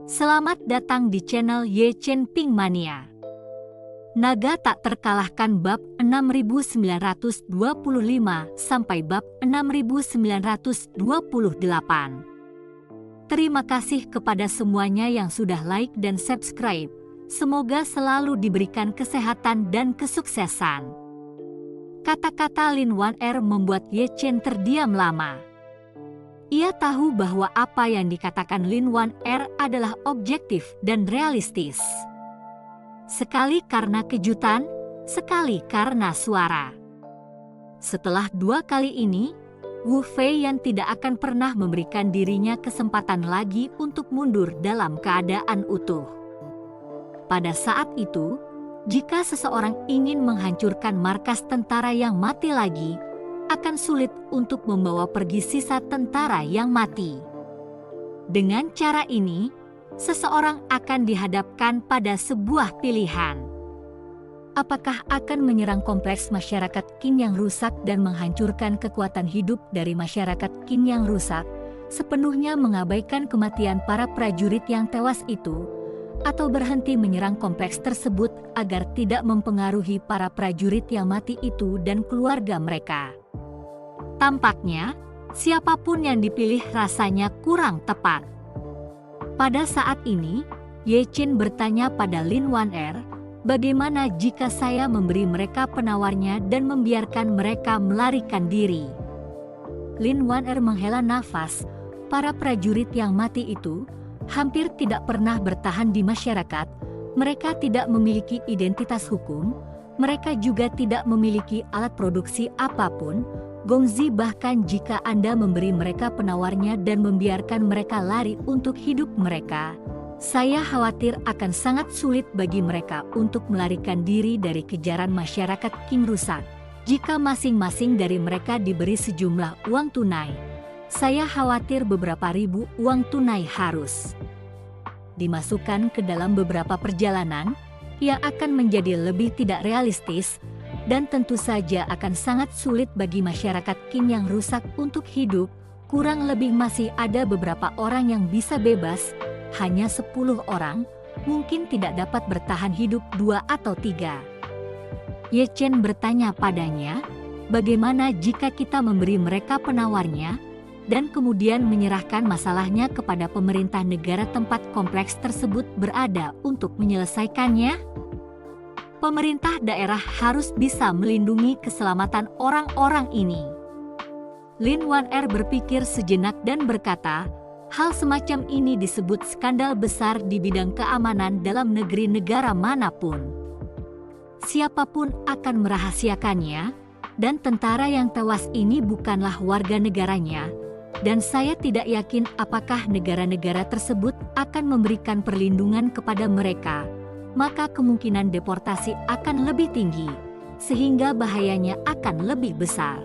Selamat datang di channel Ye Chen Ping Mania. Naga tak terkalahkan bab 6925 sampai bab 6928. Terima kasih kepada semuanya yang sudah like dan subscribe. Semoga selalu diberikan kesehatan dan kesuksesan. Kata-kata Lin Wan Er membuat Ye Chen terdiam lama. Ia tahu bahwa apa yang dikatakan Lin Wan Er adalah objektif dan realistis. Sekali karena kejutan, sekali karena suara. Setelah 2 kali ini, Wu Fei yang tidak akan pernah memberikan dirinya kesempatan lagi untuk mundur dalam keadaan utuh. Pada saat itu, jika seseorang ingin menghancurkan markas tentara yang mati lagi, akan sulit untuk membawa pergi sisa tentara yang mati. Dengan cara ini, seseorang akan dihadapkan pada sebuah pilihan. Apakah akan menyerang kompleks masyarakat Qin yang rusak dan menghancurkan kekuatan hidup dari masyarakat Qin yang rusak, sepenuhnya mengabaikan kematian para prajurit yang tewas itu, atau berhenti menyerang kompleks tersebut agar tidak mempengaruhi para prajurit yang mati itu dan keluarga mereka? Tampaknya, siapapun yang dipilih rasanya kurang tepat. Pada saat ini, Ye Chen bertanya pada Lin Wan Er, bagaimana jika saya memberi mereka penawarnya dan membiarkan mereka melarikan diri? Lin Wan Er menghela nafas. Para prajurit yang mati itu hampir tidak pernah bertahan di masyarakat. Mereka tidak memiliki identitas hukum. Mereka juga tidak memiliki alat produksi apapun. Gongzi, bahkan jika Anda memberi mereka penawarnya dan membiarkan mereka lari untuk hidup mereka, saya khawatir akan sangat sulit bagi mereka untuk melarikan diri dari kejaran masyarakat Qin rusak. Jika masing-masing dari mereka diberi sejumlah uang tunai, saya khawatir beberapa ribu uang tunai harus dimasukkan ke dalam beberapa perjalanan yang akan menjadi lebih tidak realistis, dan tentu saja akan sangat sulit bagi masyarakat Qin yang rusak untuk hidup. Kurang lebih masih ada beberapa orang yang bisa bebas, hanya 10 orang, mungkin tidak dapat bertahan hidup 2 atau 3. Ye Chen bertanya padanya, bagaimana jika kita memberi mereka penawarnya, dan kemudian menyerahkan masalahnya kepada pemerintah negara tempat kompleks tersebut berada untuk menyelesaikannya? Pemerintah daerah harus bisa melindungi keselamatan orang-orang ini. Lin Wan Er berpikir sejenak dan berkata, hal semacam ini disebut skandal besar di bidang keamanan dalam negeri negara manapun. Siapapun akan merahasiakannya, dan tentara yang tewas ini bukanlah warga negaranya, dan saya tidak yakin apakah negara-negara tersebut akan memberikan perlindungan kepada mereka. Maka kemungkinan deportasi akan lebih tinggi, sehingga bahayanya akan lebih besar.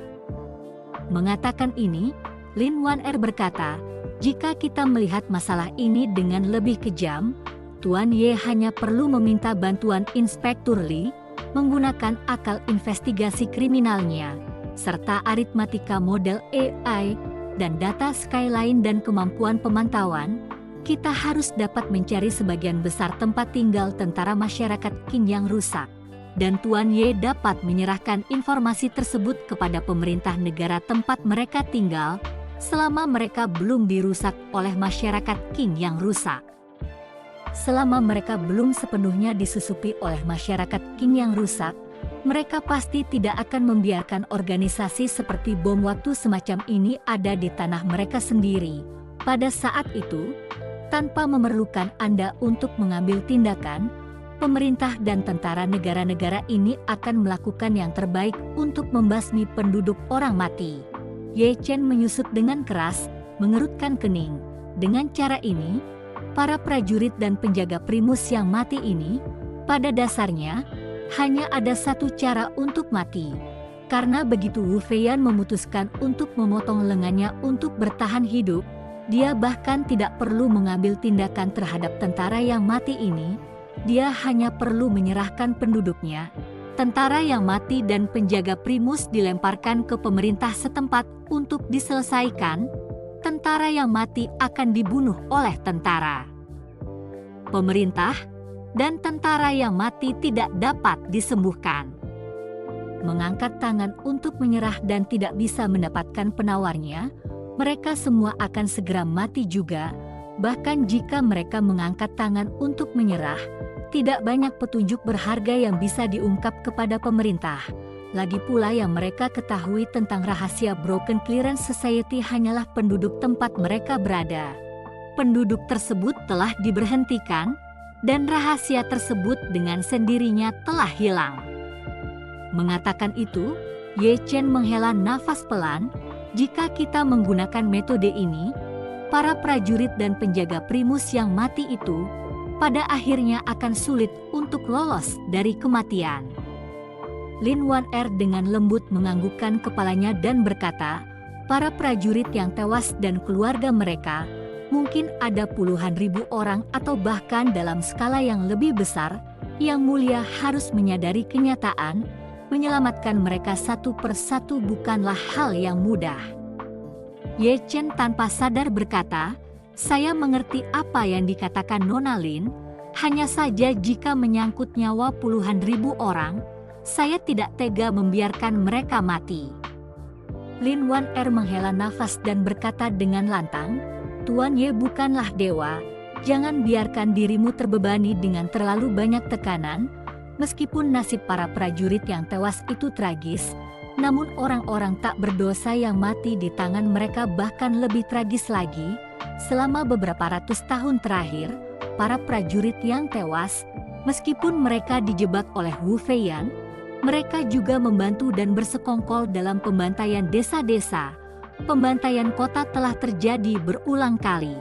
Mengatakan ini, Lin Wan Er berkata, jika kita melihat masalah ini dengan lebih kejam, Tuan Ye hanya perlu meminta bantuan Inspektur Li, menggunakan akal investigasi kriminalnya, serta aritmatika model AI, dan data skyline dan kemampuan pemantauan. Kita harus dapat mencari sebagian besar tempat tinggal tentara masyarakat Qin yang rusak, dan Tuan Ye dapat menyerahkan informasi tersebut kepada pemerintah negara tempat mereka tinggal, selama mereka belum dirusak oleh masyarakat Qin yang rusak. Selama mereka belum sepenuhnya disusupi oleh masyarakat Qin yang rusak, mereka pasti tidak akan membiarkan organisasi seperti bom waktu semacam ini ada di tanah mereka sendiri. Pada saat itu, tanpa memerlukan Anda untuk mengambil tindakan, pemerintah dan tentara negara-negara ini akan melakukan yang terbaik untuk membasmi penduduk orang mati. Ye Chen menyusut dengan keras, mengerutkan kening. Dengan cara ini, para prajurit dan penjaga primus yang mati ini, pada dasarnya, hanya ada satu cara untuk mati. Karena begitu Wu Feiyan memutuskan untuk memotong lengannya untuk bertahan hidup, dia bahkan tidak perlu mengambil tindakan terhadap tentara yang mati ini. Dia hanya perlu menyerahkan penduduknya. Tentara yang mati dan penjaga primus dilemparkan ke pemerintah setempat untuk diselesaikan. Tentara yang mati akan dibunuh oleh tentara. pemerintah, dan tentara yang mati tidak dapat disembuhkan. Mengangkat tangan untuk menyerah dan tidak bisa mendapatkan penawarnya, mereka semua akan segera mati juga. Bahkan jika mereka mengangkat tangan untuk menyerah, tidak banyak petunjuk berharga yang bisa diungkap kepada pemerintah. Lagi pula yang mereka ketahui tentang rahasia Broken Clearance Society hanyalah penduduk tempat mereka berada. Penduduk tersebut telah diberhentikan, dan rahasia tersebut dengan sendirinya telah hilang. Mengatakan itu, Ye Chen menghela nafas pelan. Jika kita menggunakan metode ini, para prajurit dan penjaga primus yang mati itu pada akhirnya akan sulit untuk lolos dari kematian. Lin Wan Er dengan lembut menganggukkan kepalanya dan berkata, para prajurit yang tewas dan keluarga mereka, mungkin ada puluhan ribu orang atau bahkan dalam skala yang lebih besar, yang mulia harus menyadari kenyataan, menyelamatkan mereka satu persatu bukanlah hal yang mudah. Ye Chen tanpa sadar berkata, saya mengerti apa yang dikatakan Nona Lin, hanya saja jika menyangkut nyawa puluhan ribu orang, saya tidak tega membiarkan mereka mati. Lin Wan Er menghela nafas dan berkata dengan lantang, Tuan Ye bukanlah dewa, jangan biarkan dirimu terbebani dengan terlalu banyak tekanan. Meskipun nasib para prajurit yang tewas itu tragis, namun orang-orang tak berdosa yang mati di tangan mereka bahkan lebih tragis lagi. Selama beberapa ratus tahun terakhir, para prajurit yang tewas, meskipun mereka dijebak oleh Wu Feiyan, mereka juga membantu dan bersekongkol dalam pembantaian desa-desa. Pembantaian kota telah terjadi berulang kali.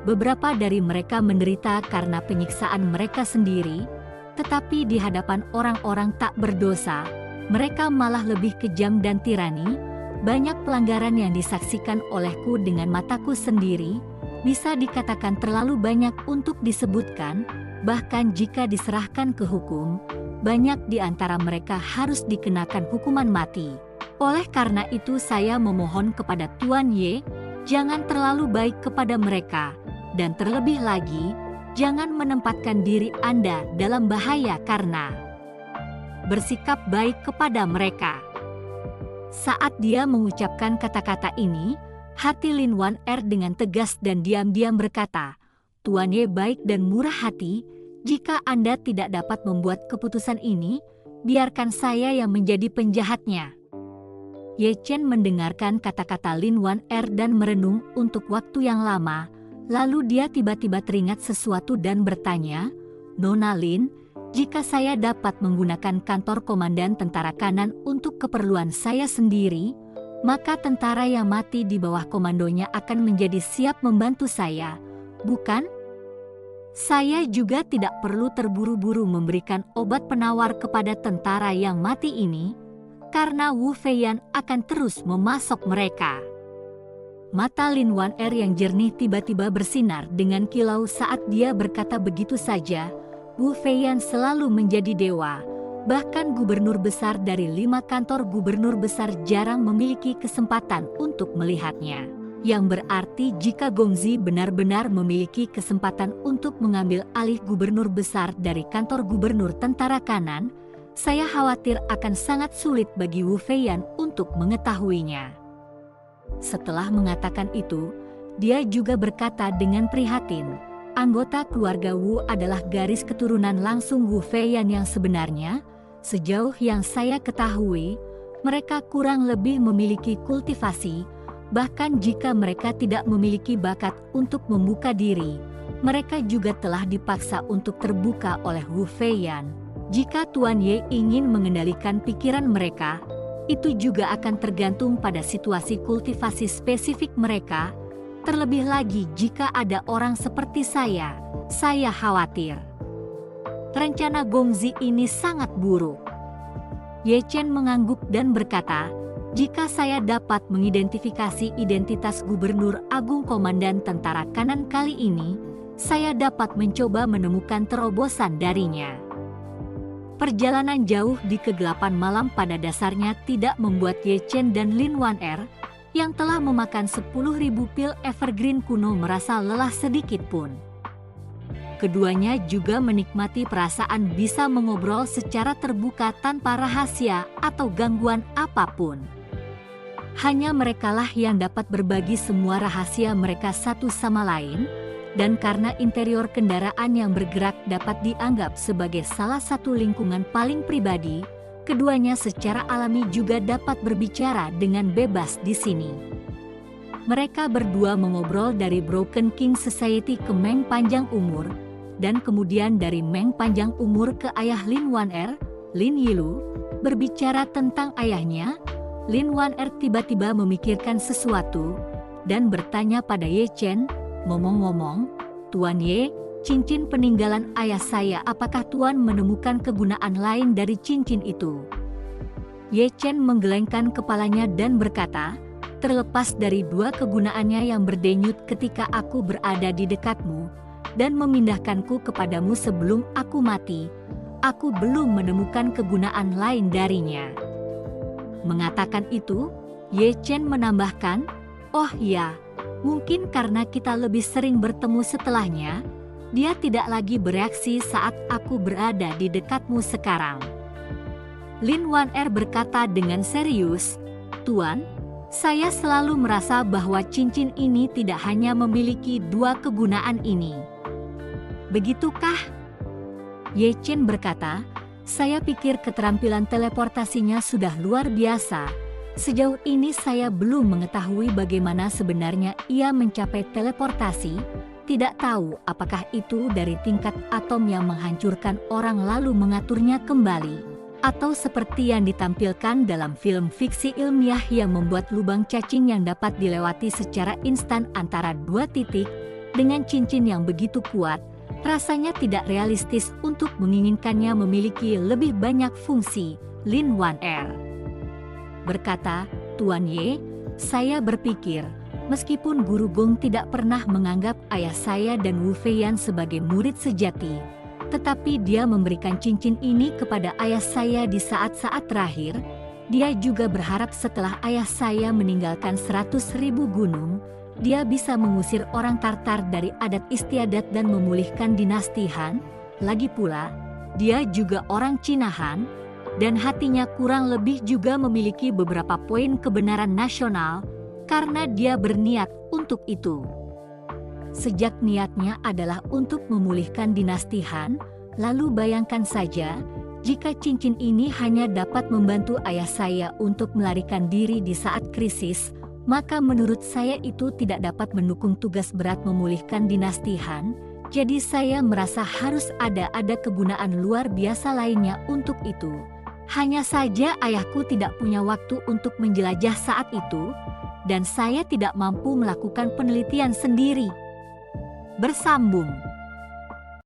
Beberapa dari mereka menderita karena penyiksaan mereka sendiri, tetapi di hadapan orang-orang tak berdosa, mereka malah lebih kejam dan tirani. Banyak pelanggaran yang disaksikan olehku dengan mataku sendiri, bisa dikatakan terlalu banyak untuk disebutkan, bahkan jika diserahkan ke hukum, banyak di antara mereka harus dikenakan hukuman mati. Oleh karena itu saya memohon kepada Tuan Ye, jangan terlalu baik kepada mereka, dan terlebih lagi, jangan menempatkan diri Anda dalam bahaya karena bersikap baik kepada mereka. Saat dia mengucapkan kata-kata ini, hati Lin Wan Er dengan tegas dan diam-diam berkata, Tuan Ye baik dan murah hati, jika Anda tidak dapat membuat keputusan ini, biarkan saya yang menjadi penjahatnya. Ye Chen mendengarkan kata-kata Lin Wan Er dan merenung untuk waktu yang lama, lalu dia tiba-tiba teringat sesuatu dan bertanya, Nona Lin, jika saya dapat menggunakan kantor komandan tentara kanan untuk keperluan saya sendiri, maka tentara yang mati di bawah komandonya akan menjadi siap membantu saya, bukan? Saya juga tidak perlu terburu-buru memberikan obat penawar kepada tentara yang mati ini, karena Wu Feiyan akan terus memasok mereka. Mata Lin Wan Er yang jernih tiba-tiba bersinar dengan kilau saat dia berkata begitu saja, Wu Feiyan selalu menjadi dewa, bahkan gubernur besar dari 5 kantor gubernur besar jarang memiliki kesempatan untuk melihatnya. Yang berarti jika Gongzi benar-benar memiliki kesempatan untuk mengambil alih gubernur besar dari kantor gubernur tentara kanan, saya khawatir akan sangat sulit bagi Wu Feiyan untuk mengetahuinya. Setelah mengatakan itu, dia juga berkata dengan prihatin, anggota keluarga Wu adalah garis keturunan langsung Wu Feiyan yang sebenarnya. Sejauh yang saya ketahui, mereka kurang lebih memiliki kultivasi, bahkan jika mereka tidak memiliki bakat untuk membuka diri, mereka juga telah dipaksa untuk terbuka oleh Wu Feiyan. Jika Tuan Ye ingin mengendalikan pikiran mereka, itu juga akan tergantung pada situasi kultivasi spesifik mereka. Terlebih lagi jika ada orang seperti saya khawatir rencana Gongzi ini sangat buruk. Ye Chen mengangguk dan berkata, jika saya dapat mengidentifikasi identitas Gubernur Agung Komandan Tentara Kanan kali ini, saya dapat mencoba menemukan terobosan darinya. Perjalanan jauh di kegelapan malam pada dasarnya tidak membuat Ye Chen dan Lin Wan Er, yang telah memakan 10.000 pil evergreen kuno merasa lelah sedikit pun. Keduanya juga menikmati perasaan bisa mengobrol secara terbuka tanpa rahasia atau gangguan apapun. Hanya merekalah yang dapat berbagi semua rahasia mereka satu sama lain, dan karena interior kendaraan yang bergerak dapat dianggap sebagai salah satu lingkungan paling pribadi, keduanya secara alami juga dapat berbicara dengan bebas di sini. Mereka berdua mengobrol dari Broken King Society ke Meng panjang umur, dan kemudian dari Meng panjang umur ke ayah Lin Wan-er, Lin Yilu. Berbicara tentang ayahnya, Lin Wan-er tiba-tiba memikirkan sesuatu, dan bertanya pada Ye Chen, ngomong-ngomong, Tuan Ye, cincin peninggalan ayah saya, apakah Tuan menemukan kegunaan lain dari cincin itu? Ye Chen menggelengkan kepalanya dan berkata, terlepas dari dua kegunaannya yang berdenyut ketika aku berada di dekatmu, dan memindahkanku kepadamu sebelum aku mati, aku belum menemukan kegunaan lain darinya. Mengatakan itu, Ye Chen menambahkan, oh ya, mungkin karena kita lebih sering bertemu setelahnya, dia tidak lagi bereaksi saat aku berada di dekatmu sekarang. Lin Wan-er berkata dengan serius, Tuan, saya selalu merasa bahwa cincin ini tidak hanya memiliki dua kegunaan ini. Begitukah? Ye Chen berkata, saya pikir keterampilan teleportasinya sudah luar biasa. Sejauh ini saya belum mengetahui bagaimana sebenarnya ia mencapai teleportasi. Tidak tahu apakah itu dari tingkat atom yang menghancurkan orang lalu mengaturnya kembali, atau seperti yang ditampilkan dalam film fiksi ilmiah yang membuat lubang cacing yang dapat dilewati secara instan antara dua titik dengan cincin yang begitu kuat. Rasanya tidak realistis untuk menginginkannya memiliki lebih banyak fungsi, Lin Wan-er berkata, Tuan Ye, saya berpikir, meskipun Guru Gong tidak pernah menganggap ayah saya dan Wu Feiyan sebagai murid sejati, tetapi dia memberikan cincin ini kepada ayah saya di saat-saat terakhir. Dia juga berharap setelah ayah saya meninggalkan 100.000 gunung, dia bisa mengusir orang Tartar dari adat istiadat dan memulihkan dinasti Han. Lagi pula, dia juga orang Cina Han, dan hatinya kurang lebih juga memiliki beberapa poin kebenaran nasional, karena dia berniat untuk itu. Sejak niatnya adalah untuk memulihkan dinasti Han, lalu bayangkan saja, jika cincin ini hanya dapat membantu ayah saya untuk melarikan diri di saat krisis, maka menurut saya itu tidak dapat mendukung tugas berat memulihkan dinasti Han. Jadi saya merasa harus ada kegunaan luar biasa lainnya untuk itu. Hanya saja ayahku tidak punya waktu untuk menjelajah saat itu, dan saya tidak mampu melakukan penelitian sendiri. Bersambung.